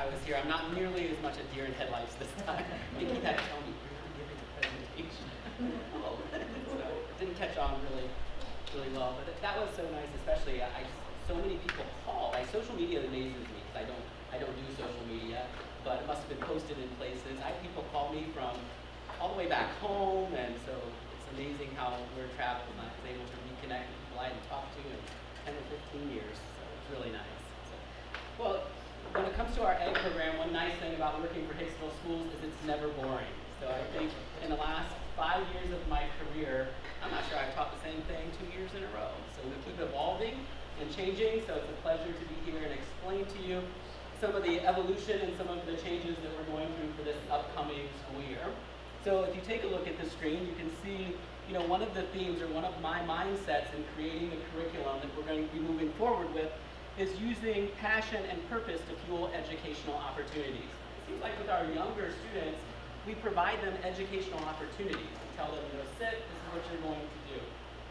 I was here. I'm not nearly as much a deer in headlights this time. Mickey had to tell me, you're not giving a presentation. Oh, so it didn't catch on really well, but that was so nice, especially so many people call. Like, social media amazes me because I don't do social media, but it must have been posted in places. I had people call me from all the way back home, and so it's amazing how we're traveled, and I was able to reconnect with people I hadn't talked to in 10 or 15 years, so it's really nice. So, well, when it comes to our egg program, one nice thing about working for Hicksville Schools is it's never boring. So I think in the last 5 years of my career, I'm not sure I've taught the same thing 2 years in a row. So we keep evolving and changing, so it's a pleasure to be here and explain to you some of the evolution and some of the changes that we're going through for this upcoming school year. So if you take a look at the screen, you can see, one of the themes or one of my mindsets in creating the curriculum that we're going to be moving forward with is using passion and purpose to fuel educational opportunities. It seems like with our younger students, we provide them educational opportunities. We tell them, sit, this is what you're going to do.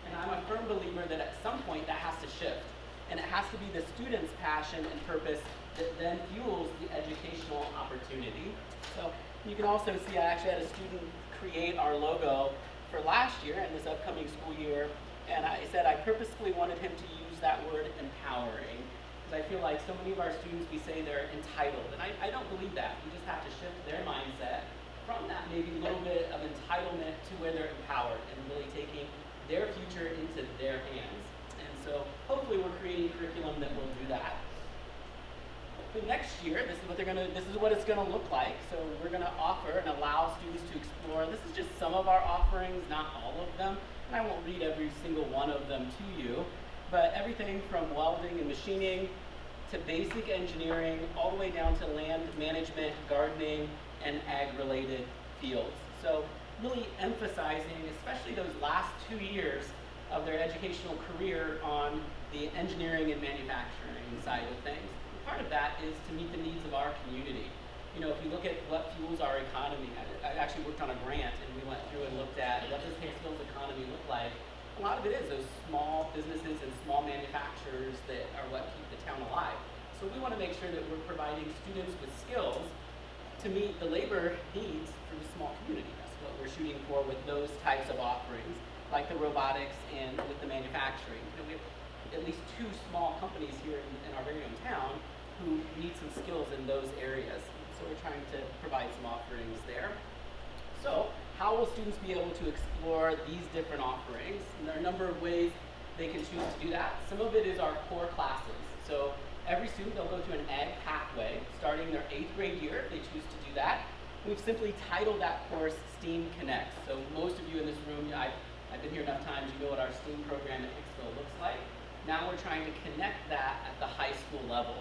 And I'm a firm believer that at some point that has to shift. And it has to be the student's passion and purpose that then fuels the educational opportunity. So you can also see I actually had a student create our logo for last year and this upcoming school year. And I said I purposefully wanted him to use that word empowering. Because I feel like so many of our students, we say they're entitled. And I don't believe that. We just have to shift their mindset from that maybe a little bit of entitlement to where they're empowered and really taking their future into their hands. And so hopefully we're creating curriculum that will do that. So next year, this is what it's gonna look like. So we're gonna offer and allow students to explore. This is just some of our offerings, not all of them. And I won't read every single one of them to you, but everything from welding and machining to basic engineering, all the way down to land management, gardening, and ag-related fields. So really emphasizing, especially those last 2 years of their educational career on the engineering and manufacturing side of things. And part of that is to meet the needs of our community. If you look at what fuels our economy, I actually worked on a grant and we went through and looked at what does Hicksville's economy look like. A lot of it is those small businesses and small manufacturers that are what keep the town alive. So we want to make sure that we're providing students with skills to meet the labor needs for the small community. That's what we're shooting for with those types of offerings, like the robotics and with the manufacturing. We have at least 2 small companies here in our very own town who need some skills in those areas. So we're trying to provide some offerings there. So how will students be able to explore these different offerings? And there are a number of ways they can choose to do that. Some of it is our core classes. So every student, they'll go through an ag pathway starting their 8th grade year if they choose to do that. We've simply titled that course STEAM Connects. So most of you in this room, I've been here enough times, you know what our STEAM program at Hicksville looks like. Now we're trying to connect that at the high school level.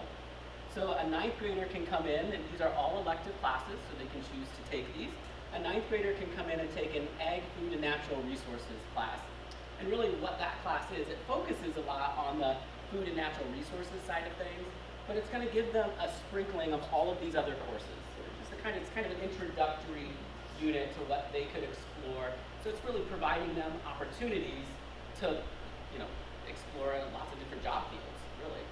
So a 9th grader can come in, and these are all elective classes, so they can choose to take these. A 9th grader can come in and take an Ag, Food, and Natural Resources class. And really what that class is, it focuses a lot on the food and natural resources side of things, but it's going to give them a sprinkling of all of these other courses. So it's kind of an introductory unit to what they could explore. So it's really providing them opportunities to, explore lots of different job fields, really.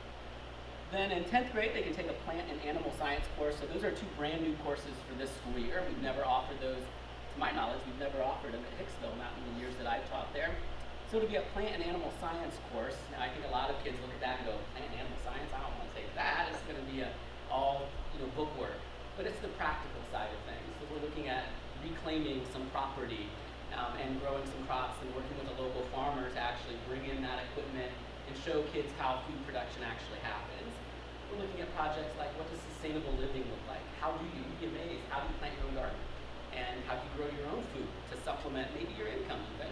Then in 10th grade, they can take a plant and animal science course. So those are 2 brand new courses for this school year. We've never offered those, to my knowledge, we've never offered them at Hicksville, not in the years that I've taught there. So it'll be a plant and animal science course. Now I think a lot of kids look at that and go, plant and animal science, I don't want to take that. It's going to be all book work. But it's the practical side of things. So we're looking at reclaiming some property and growing some crops and working with a local farmer to actually bring in that equipment and show kids how food production actually happens. We're looking at projects like, what does sustainable living look like? How do you, you'd be amazed, how do you plant your own garden? And how do you grow your own food to supplement maybe your income even?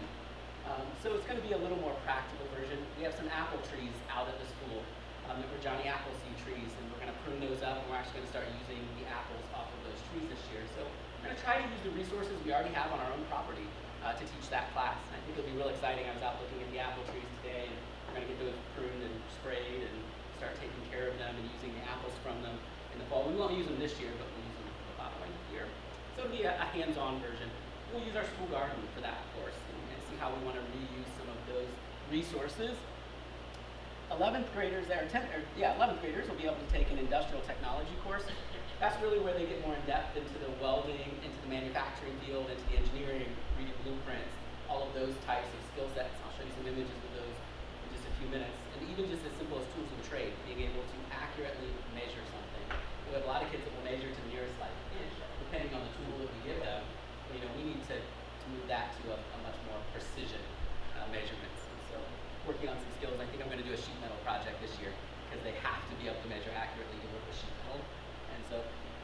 So it's going to be a little more practical version. We have some apple trees out at the school that were Johnny Appleseed trees, and we're going to prune those up, and we're actually going to start using the apples off of those trees this year. So we're going to try to use the resources we already have on our own property to teach that class. And I think it'll be real exciting. I was out looking at the apple trees today, and we're going to get those pruned and sprayed and start taking care of them and using the apples from them in the fall. We won't use them this year, but we'll use them the following year. So it'll be a hands-on version. We'll use our school garden for that, of course, and see how we want to reuse some of those resources. 11th graders there, 11th graders will be able to take an industrial technology course. That's really where they get more in depth into the welding, into the manufacturing field, into the engineering, reading blueprints, all of those types of skill sets. I'll show you some images of those in just a few minutes. And even just as simple as tools of the trade, being able to accurately measure something. We have a lot of kids that will measure to the nearest like inch, depending on the tool that we give them. You know, we need to move that to a much more precision measurements. And so working on some skills. I think I'm going to do a sheet metal project this year because they have to be able to measure accurately to work with sheet metal.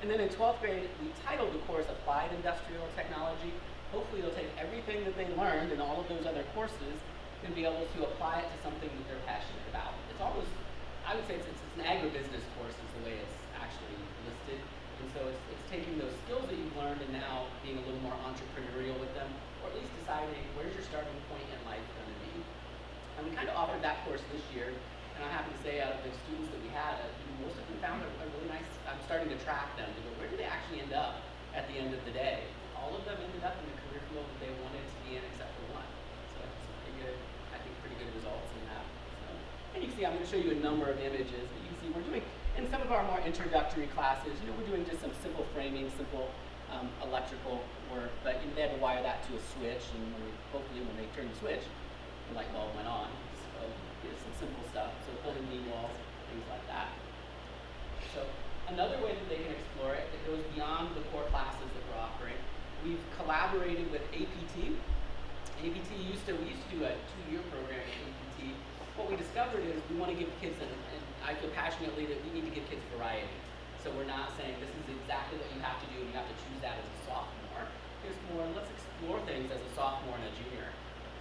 And then in 12th grade, we titled the course Applied Industrial Technology. Hopefully they'll take everything that they learned in all of those other courses and be able to apply it to something that they're passionate about. It's almost, I would say it's an agribusiness course is the way it's actually listed. And so it's taking those skills that you've learned and now being a little more entrepreneurial with them, or at least deciding where's your starting point in life going to be. And we kind of offered that course this year. And I'm happy to say out of the students that we had, most of them found a really nice, I'm starting to track them to go, where do they actually end up at the end of the day? All of them ended up in the career field that they wanted to be in except for one. So that's some pretty good, I think pretty good results in that. So, and you can see, I'm going to show you a number of images, but you can see we're doing, in some of our more introductory classes, you know, we're doing just some simple framing, simple electrical work, but you know, they had to wire that to a switch, and hopefully when they turned the switch, the light bulb went on. So, some simple stuff, so building knee walls, things like that. So another way that they can explore it, it goes beyond the core classes that we're offering. We've collaborated with APT. We used to do a 2-year program at APT. What we discovered is we want to give kids, and I feel passionately that we need to give kids variety. So we're not saying this is exactly what you have to do and you have to choose that as a sophomore. It's more, let's explore things as a sophomore and a junior.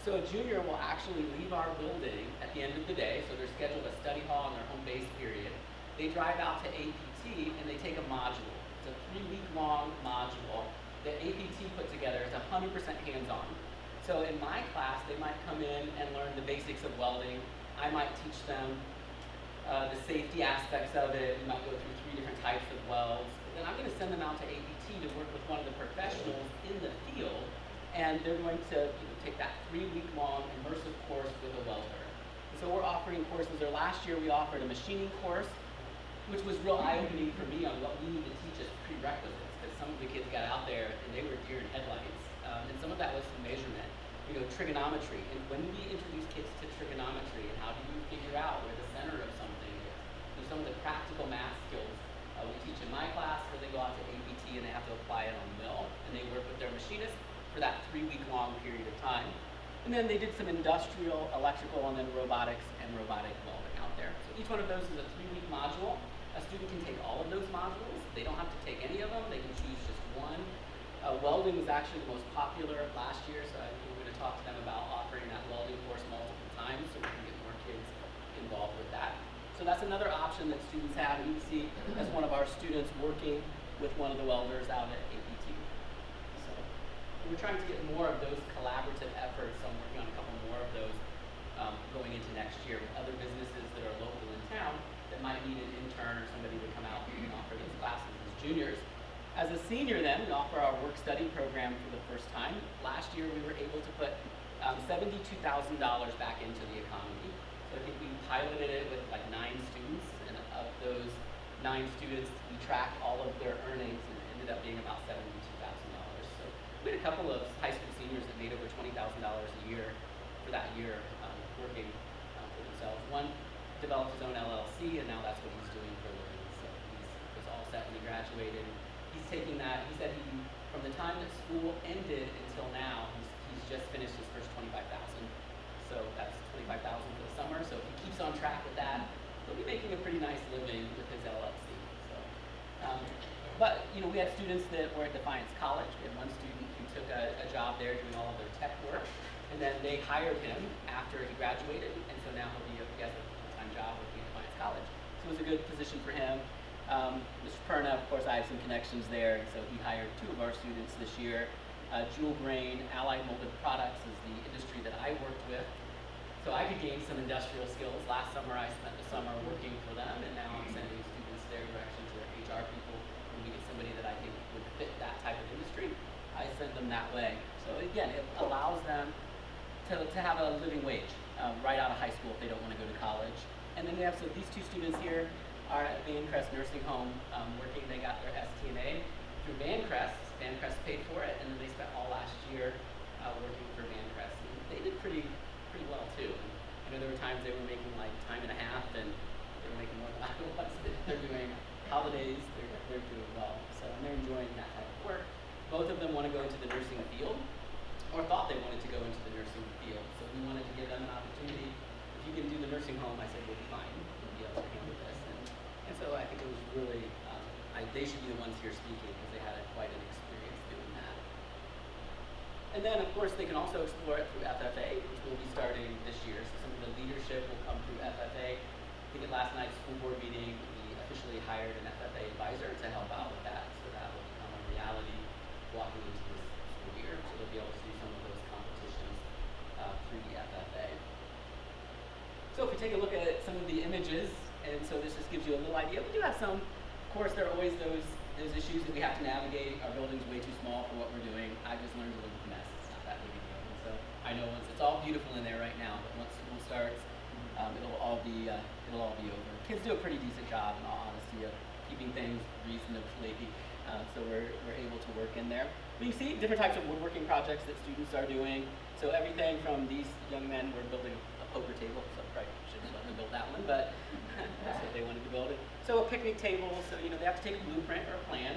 So a junior will actually leave our building at the end of the day, so they're scheduled a study hall on their home base period. They drive out to APT and they take a module. It's a 3-week-long module that APT put together. It's 100% hands-on. So in my class, they might come in and learn the basics of welding. I might teach them the safety aspects of it. We might go through 3 different types of welds. But then I'm going to send them out to APT to work with one of the professionals in the field, and they're going to take that 3-week-long immersive course with a welder. So we're offering courses. Or last year we offered a machining course, which was real eye-opening for me on what we need to teach as prerequisites, because some of the kids got out there and they were deer in headlights, and some of that was trigonometry. And when do we introduce kids to trigonometry, and how do you figure out where the center of something is? So some of the practical math skills we teach in my class, where they go out to APT and they have to apply it on the mill, and they work with their machinist for that 3-week-long period of time. And then they did some industrial, electrical, and then robotics and robotic welding out there. So each one of those is a 3-week module. A student can take all of those modules. They don't have to take any of them. They can choose just one. Welding was actually the most popular last year, so I think we're going to talk to them about offering that welding course multiple times so we can get more kids involved with that. So that's another option that students have. And you can see as one of our students working with one of the welders out at APT. So we're trying to get more of those collaborative efforts. So I'm working on a couple more of those going into next year with other businesses that are local in town that might need an intern or somebody to come out and offer those classes as juniors. As a senior then, we offer our work-study program for the first time. Last year we were able to put $72,000 back into the economy. So I think we piloted it with like 9 students, and of those 9 students, we tracked all of their earnings, and it ended up being about $72,000. So we had a couple of high school seniors that made over $20,000 a year for that year working for themselves. One developed his own LLC, and now that's what he's doing for a living. So he was all set when he graduated. He's taking that, he said from the time that school ended until now, he's just finished his first $25,000. So that's $25,000 for the summer. So if he keeps on track with that, he'll be making a pretty nice living with his LLC. So, but we had students that were at Defiance College. We had one student who took a job there doing all of their tech work, and then they hired him after he graduated, and so now he has a full-time job working at Defiance College. So it was a good position for him. Mr. Perna, of course, I have some connections there, and so he hired 2 of our students this year. Jewel Grain, Allied Molded Products is the industry that I worked with. So I could gain some industrial skills. Last summer I spent the summer working for them, and now I'm sending students their direction to their HR people. When we get somebody that I think would fit that type of industry, I send them that way. So again, it allows them to have a living wage right out of high school if they don't want to go to college. And then we have, so these two students here are at Vancrest Nursing Home working. They got their STNA through Vancrest. Vancrest paid for it, and then they spent all last year working for Vancrest. And they did pretty well too. And I know there were times they were making like time and a half, and they were making more than I was. They're doing holidays, they're doing well. So, and they're enjoying that type of work. Both of them want to go into the nursing field, or thought they wanted to go into the nursing field. So we wanted to give them an opportunity. If you can do the nursing home, I said, we'll be fine. We'll be able to handle this. And so I think it was really, they should be the ones here speaking because they had quite an experience doing that. And then, of course, they can also explore it through FFA, which will be starting this year. So some of the leadership will come through FFA. I think at last night's school board meeting, we officially hired an FFA advisor to help out with that. So that will become a reality walking into this school year. So they'll be able to do some of those competitions through the FFA. So if we take a look at some of the images, and so this just gives you a little idea. We do have some, of course, there are always those issues that we have to navigate. Our building's way too small for what we're doing. I just learned to live with the mess. It's not that big a deal. And so I know once it's all beautiful in there right now, but once school starts, it'll all be over. Kids do a pretty decent job, in all honesty, of keeping things reasonably. So we're able to work in there. But you see different types of woodworking projects that students are doing. So everything from these young men were building a poker table, so probably shouldn't let them build that one, but that's what they wanted to build. So a picnic table, so they have to take a blueprint or a plan.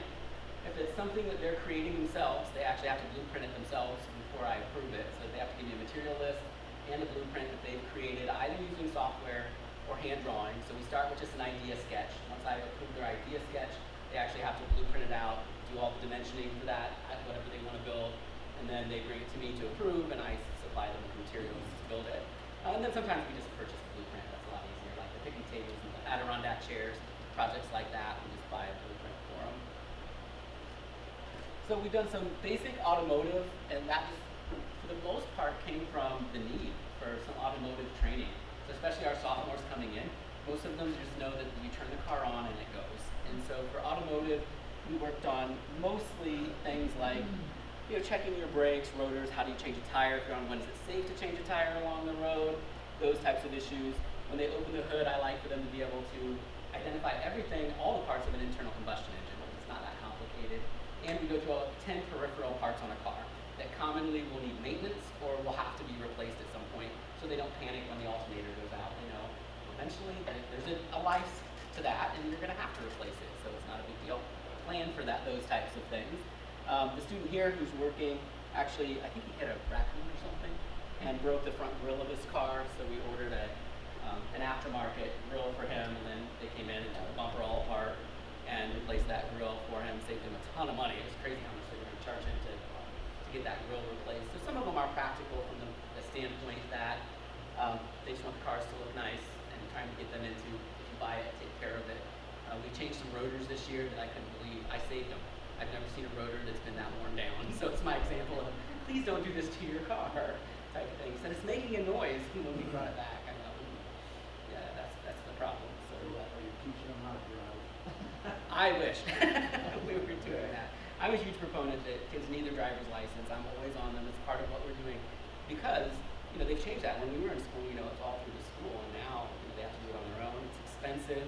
If it's something that they're creating themselves, they actually have to blueprint it themselves before I approve it. So they have to give me a material list and a blueprint that they've created, either using software or hand drawing. So we start with just an idea sketch. Once I approve their idea sketch, they actually have to blueprint it out, do all the dimensioning for that, whatever they want to build, and then they bring it to me to approve, and I supply them with materials to build it. And then sometimes we just purchase a blueprint. That's a lot easier, like the picnic tables and the Adirondack chairs, projects like that. We just buy a blueprint for them. So we've done some basic automotive, and that just, for the most part, came from the need for some automotive training. So especially our sophomores coming in, most of them just know that you turn the car on and it goes. And so for automotive, we worked on mostly things like checking your brakes, rotors, how do you change a tire, if you're on one, is it safe to change a tire along the road, those types of issues. When they open the hood, I like for them to be able to identify everything, all the parts of an internal combustion engine, because it's not that complicated. And we go through all 10 peripheral parts on a car that commonly will need maintenance or will have to be replaced at some point, so they don't panic when the alternator goes out. Eventually there's a life to that, and you're going to have to replace it, so it's not a big deal. Plan for those types of things. The student here who's working, actually, I think he hit a raccoon or something and broke the front grille of his car, so we ordered an aftermarket grill for him, and then they came in and took the bumper all apart and replaced that grill for him, saved him a ton of money. It was crazy how much they were going to charge him to get that grill replaced. So some of them are practical from the standpoint that they just want the cars to look nice, and trying to get them into, if you buy it, take care of it. We changed some rotors this year that I couldn't believe. I saved them. I've never seen a rotor that's been that worn down. So it's my example of, please don't do this to your car type of things. And it's making a noise when we brought it back. I know, yeah, that's the problem. So you teach them how to drive. I wish we were doing that. I'm a huge proponent that kids need their driver's license. I'm always on them. It's part of what we're doing because they've changed that. When we were in school, it's all through the school, and now they have to do it on their own. It's expensive.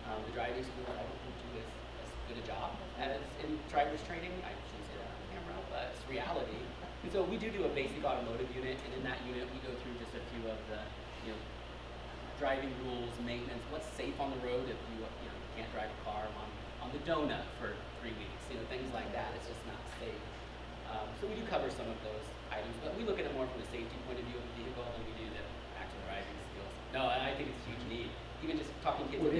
The driving school, I don't think do as good a job as in driver's training. I shouldn't say that on camera, but it's reality. And so we do a basic automotive unit, and in that unit we go through just a few of the driving rules, maintenance, what's safe on the road if you can't drive a car on the donut for 3 weeks, things like that. It's just not safe. So we do cover some of those items, but we look at it more from the safety point of view of the vehicle than we do the actual driving skills. No, and I think it's a huge need. Even just talking to kids about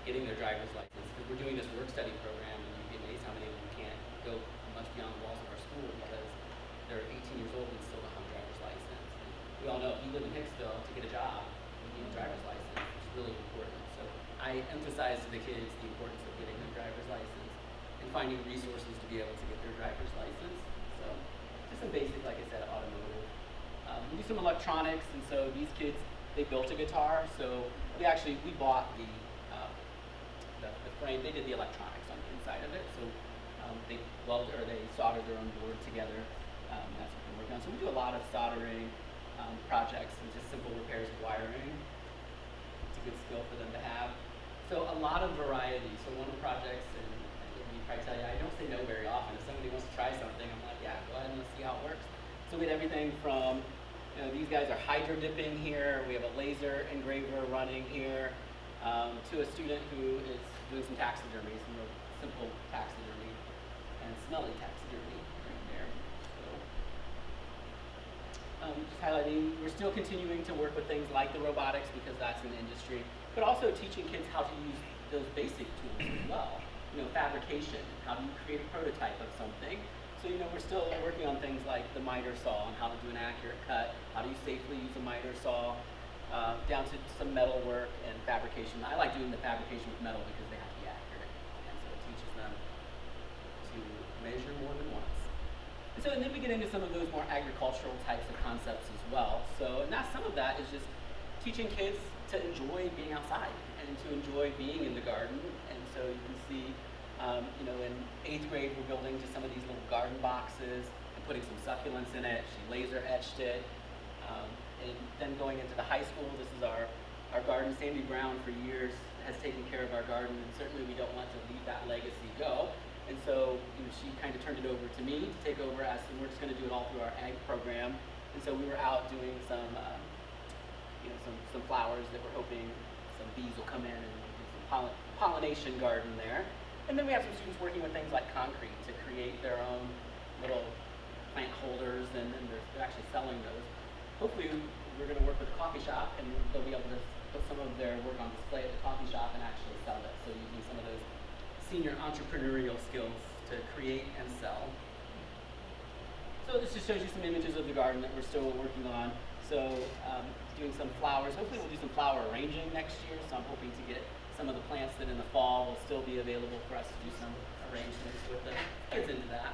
getting their driver's license, because we're doing this work study program, and you'd be amazed how many of them can't go much beyond the walls of our school because they're 18 years old and still don't have a driver's license. And we all know if you live in Hicksville, to get a job, you need a driver's license, which is really important. So I emphasize to the kids the importance of getting their driver's license and finding resources to be able to get their driver's license. So just some basic, like I said, automotive. We do some electronics, and so these kids, they built a guitar, so we bought the frame. They did the electronics on the inside of it, so they soldered their own board together. That's what we're working on. So we do a lot of soldering projects and just simple repairs of wiring. good skill for them to have. So a lot of variety. So one of the projects, and you probably tell you, I don't say no very often. If somebody wants to try something, I'm like, yeah, go ahead and let's see how it works. So we had everything from, these guys are hydro dipping here. We have a laser engraver running here, to a student who is doing some taxidermy, some real simple taxidermy and smelly taxidermy right there. So, just highlighting, we're still continuing to work with things like the robotics because that's an industry, but also teaching kids how to use those basic tools as well. Fabrication, how do you create a prototype of something? So, we're still working on things like the miter saw and how to do an accurate cut, how do you safely use a miter saw, down to some metal work and fabrication. I like doing the fabrication with metal because they have to be accurate, and so it teaches them to measure more than once. And then we get into some of those more agricultural types of concepts as well. So, and some of that is just teaching kids to enjoy being outside and to enjoy being in the garden. And so you can see, in 8th grade, we're building to some of these little garden boxes and putting some succulents in it. She laser etched it. And then going into the high school, this is our garden. Sandy Brown for years has taken care of our garden, and certainly we don't want to leave that legacy go. And so she kind of turned it over to me to take over and we're just going to do it all through our ag program. And so we were out doing some flowers that we're hoping some bees will come in and do some pollination garden there. And then we have some students working with things like concrete to create their own little plant holders, and then they're actually selling those. Hopefully we're going to work with a coffee shop and they'll be able to put some of their work on display at the coffee shop and actually sell it. So using some of those senior entrepreneurial skills to create and sell. So this just shows you some images of the garden that we're still working on. So doing some flowers. Hopefully we'll do some flower arranging next year. So I'm hoping to get some of the plants that in the fall will still be available for us to do some arrangements with the kids into that.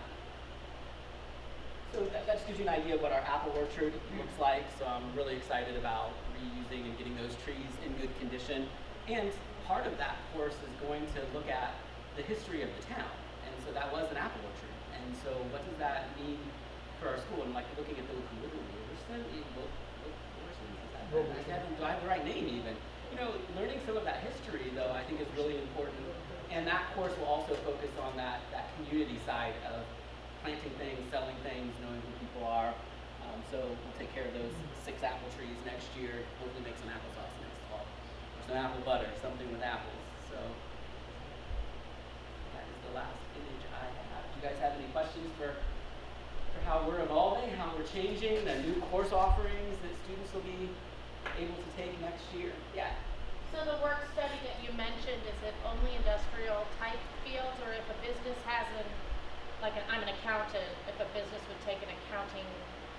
So that just gives you an idea of what our apple orchard looks like. So I'm really excited about reusing and getting those trees in good condition. And part of that course is going to look at the history of the town. And so that was an apple orchard. And so what does that mean for our school? And like looking at the do I have the right name even? Learning some of that history though I think is really important. And that course will also focus on that community side of planting things, selling things, knowing who people are. So we'll take care of those 6 apple trees next year, hopefully make some applesauce next fall. Or some apple butter, something with apples. So that is the last image I have. Do you guys have any questions for how we're evolving, how we're changing, the new course offerings that students will be able to take next year? Yeah. So the work study that you mentioned, is it only industrial type fields, or if a business has I'm an accountant, if a business would take an accounting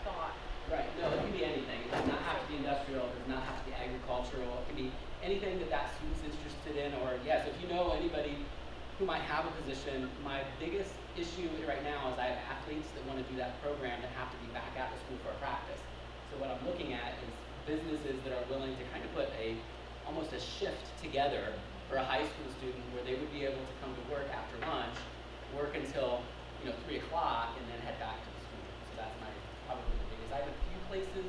thought? Right, no, it can be anything. It does not have to be industrial, it does not have to be agricultural. It can be anything that student's interested in, or yes, if you know anybody who might have a position. My biggest issue right now is I have athletes that want to do that program that have to be back at the school for a practice. So what I'm looking at is businesses that are willing to kind of put almost a shift together for a high school student where they would be able to come to work after lunch, work until 3 o'clock, and then head back to the school. So that's probably the biggest. I have a few places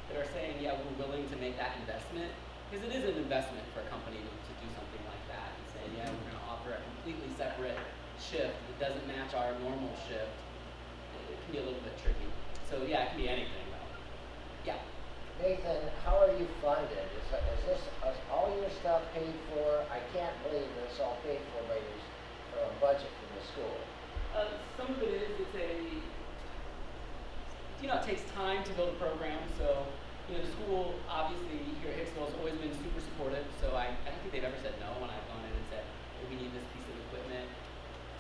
that are saying, yeah, we're willing to make that investment, because it is an investment for a company to do something like that and say, yeah, we're going to offer a completely separate shift that doesn't match our normal shift. It can be a little bit tricky. So yeah, it can be anything though. Yeah. Nathan, how are you funded? Is all your stuff paid for? I can't believe that it's all paid for by your budget from the school. Some of it is, it takes time to build a program. So, the school, obviously, here at Hicksville has always been super supportive. So I don't think they've ever said no when I've gone in and said, hey, we need this piece of equipment.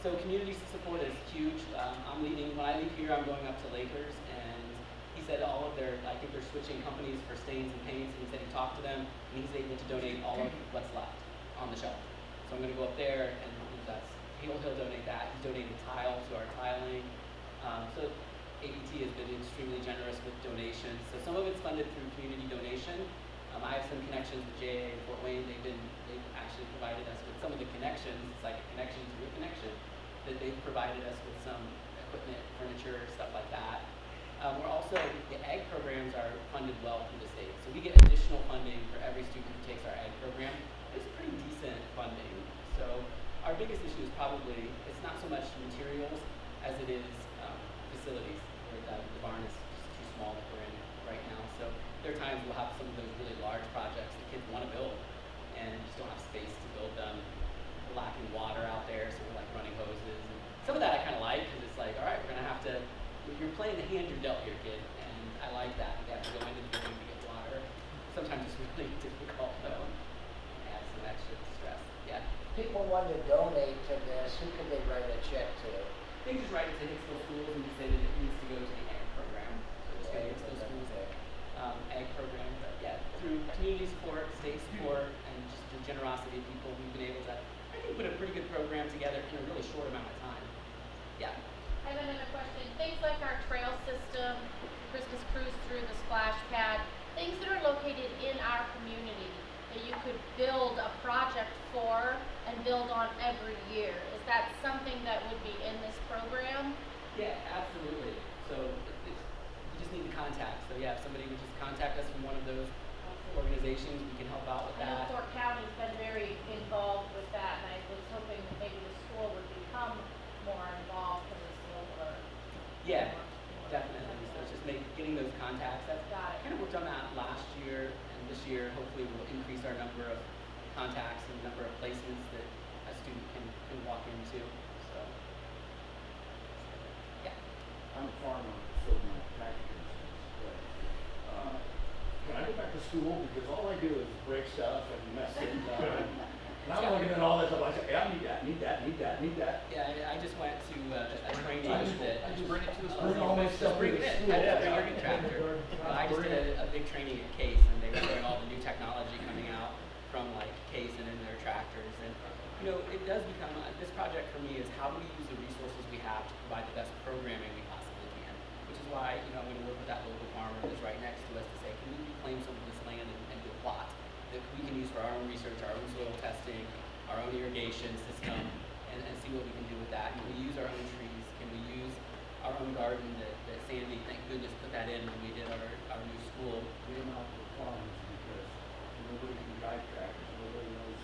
So community support is huge. When I leave here, I'm going up to Lakers, and he said I think they're switching companies for stains and paints, and he said he talked to them, and he's able to donate all of what's left on the shelf. So I'm going to go up there, and he'll donate that. He's donated tile to our tiling. So APT has been extremely generous with donations. So some of it's funded through community donation. I have some connections with JA in Fort Wayne. They've actually provided us with some of the connections. It's like a connection to a connection that they've provided us with some equipment, furniture, stuff like that. We're also, the ag programs are funded well through the state. So we get additional funding for every student who takes our ag program. It's pretty decent funding. So our biggest issue is probably, it's not so much materials as it is facilities. Where the barn is just too small that we're in right now. So there are times we'll have some of those really large projects that kids want to build and just don't have space to build them. We're lacking water out there, so we're like running hoses. And some of that I kind of like because it's like, all right, we're going to have to, you're playing the hand you're dealt here, kid. And I like that. You have to go into the building to get water. Sometimes it's really difficult though. Add some extra stress. Yeah. People want to donate to this, who can they write a check to? They can just write it to Hicksville Schools and just say that it needs to go to the ag program. So just go to Hicksville Schools ag program. But yeah, through community support, state support, and just the generosity of people, we've been able to, I think, put a pretty good program together in a really short amount of time. Yeah. I have another question. Things like our trail system, Christmas cruise through the splash pad, things that are located in our community that you could build a project for and build on every year. Is that something that would be in this program? Yeah, absolutely. So you just need to contact. So yeah, if somebody would just contact us from one of those organizations, we can help out with I know that. Fort County's been very involved with that, and I was hoping that maybe the school would become more involved in this little. Yeah, definitely. So it's just getting those contacts. That's Got it. kind of worked on that last year, and this year hopefully we'll increase our number of contacts and number of placements that a student can walk into. So yeah. I'm a farmer, so my packaging is can I go back to school? Because all I do is break stuff and mess things up. And I'm looking at all this stuff, I say, yeah, I need that, need that, need that, need that. Yeah, I just went to a training I just bring it to the bring all my stuff bring to it the in. school. I bring your tractor. I just did a big training at Case, and they were showing all the new technology coming out from like Case and in their tractors. And you know, it does become this project for me is how do we use the resources we have to provide the best programming we possibly can. Which is why I'm going to work with that local farmer that's right next to us to say, can we reclaim some of this land and do a plot that we can use for our own research, our own soil testing, our own irrigation system, and see what we can do with that. Can we use our own trees? Can we use our own garden that Sandy, thank goodness, put that in when we did our new school. We don't have to farms because nobody can drive tractors, nobody knows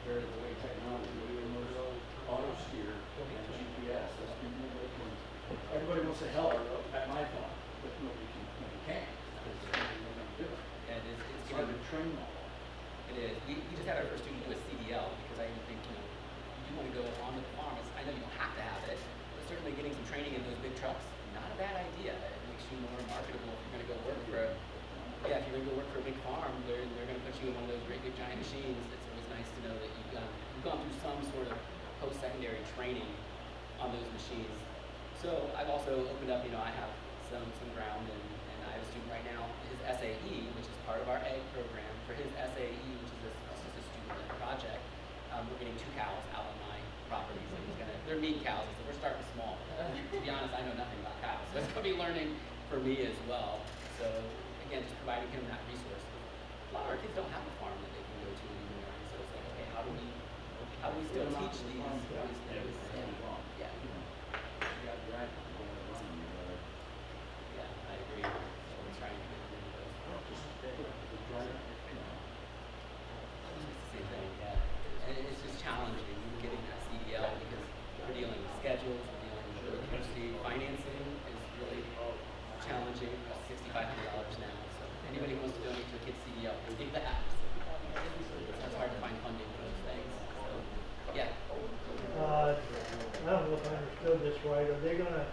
variable weight technology, nobody knows auto steer and GPS. Everybody wants to help at my farm, but nobody can because nobody knows how to do it. And it's hard to getting, train all. it is. We just had our first student do a CDL because I think, you want to go onto the farm. I know you don't have to have it, but certainly getting some training in those big trucks, not a bad idea. It makes you more marketable if you're going to go work for if you're going to go work for a big farm, they're going to put you in one of those great big giant machines. It's always nice to know that you've gone through some sort of post-secondary training on those machines. So I've also opened up, I have some ground and I have a student right now, his SAE, which is part of our ag program. For his SAE, which is this is a student-led project, we're getting 2 cows out on my property. So they're meat cows, so we're starting small. To be honest, I know nothing about cows, so it's going to be learning for me as well. So again, just providing him that resource. A lot of our kids don't have a farm that they can go to anymore, and so it's like, okay, how do we still teach these things? Yeah. Yeah, I agree. So we're trying to get rid of those. It's the same thing, yeah. And it's just challenging getting that CDL because we're dealing with schedules, we're dealing with university financing is really challenging. It's $6,500 now. So anybody who wants to donate to a kid's CDL can do that. So it's hard to find funding for those things. So yeah. I don't know if I understood this right. Are they gonna,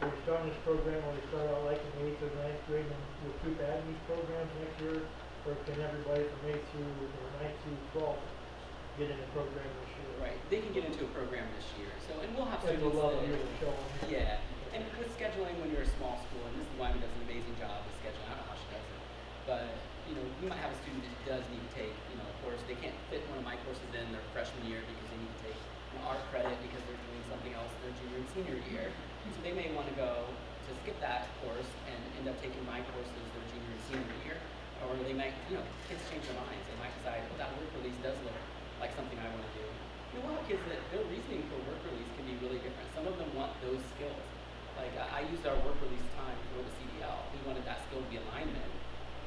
are we starting this program when we start out like in the 8th or 9th grade and we'll keep adding these programs next year? Or can everybody from 8th through, or 9th through 12th get in the program this year? Right. They can get into a program this year. So, and we'll have At the students level that- you were showing. Yeah. And with scheduling when you're a small school, and Mrs. Wyman does an amazing job with scheduling. I don't know how she does it. But, you might have a student that does need to take, a course. They can't fit one of my courses in their freshman year because they need to take art credit because they're doing something else their junior and senior year. So they may want to go to skip that course and end up taking my courses their junior and senior year. Or they might, kids change their minds. They might decide, oh, that work release does look like something I want to do. We'll have kids that their reasoning for work release can be really different. Some of them want those skills. Like, I used our work release time for the CDL. We wanted that skill to be a lineman.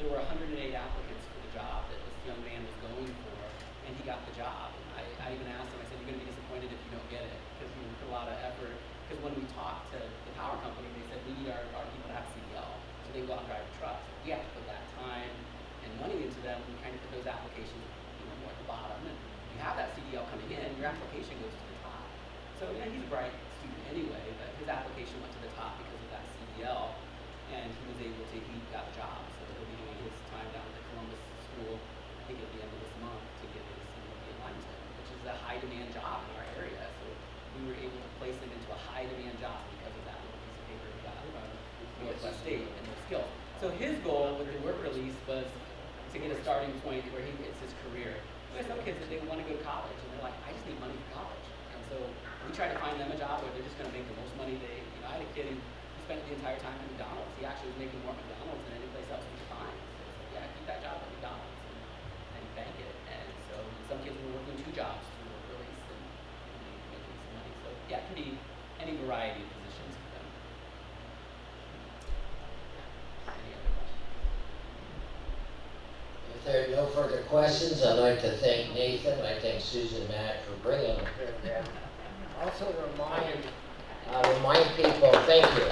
There were 108 applicants for the job that this young man was going for, and he got the job. And I even asked him, I said, you're going to be disappointed if you don't get it, because we put a lot of effort. Because when we talked to the power company, they said, we need our people to have CDL, so they go out and drive trucks. We have to put that time and money into them. We kind of put those applications, more at the bottom. And you have that CDL coming in, your application goes to the top. So, he's a bright student anyway, but his application went to the top because of that CDL, and he got a job. So he'll be doing his time down at the Columbus School, I think at the end of this month, to get his linesman, which is a high demand job in our area. So we were able to place him into a high demand job because of that little piece of paper he got from Northwest State and those skills. So his goal with the work release was to get a starting point where it's his career. We have some kids that they want to go to college, and they're like, I just need money for college. And so we try to find them a job where they're just going to make the most money. I had a kid who spent the entire time at McDonald's. He actually was making more at McDonald's than any place else we could find. So he said, yeah, keep that job at McDonald's and bank it. And so some kids were working 2 jobs through work release and making some money. So yeah, it can be any variety of positions for them. Any other questions? If there are no further questions, I'd like to thank Nathan, I thank Susan and Matt for bringing the program. Also remind people, thank you.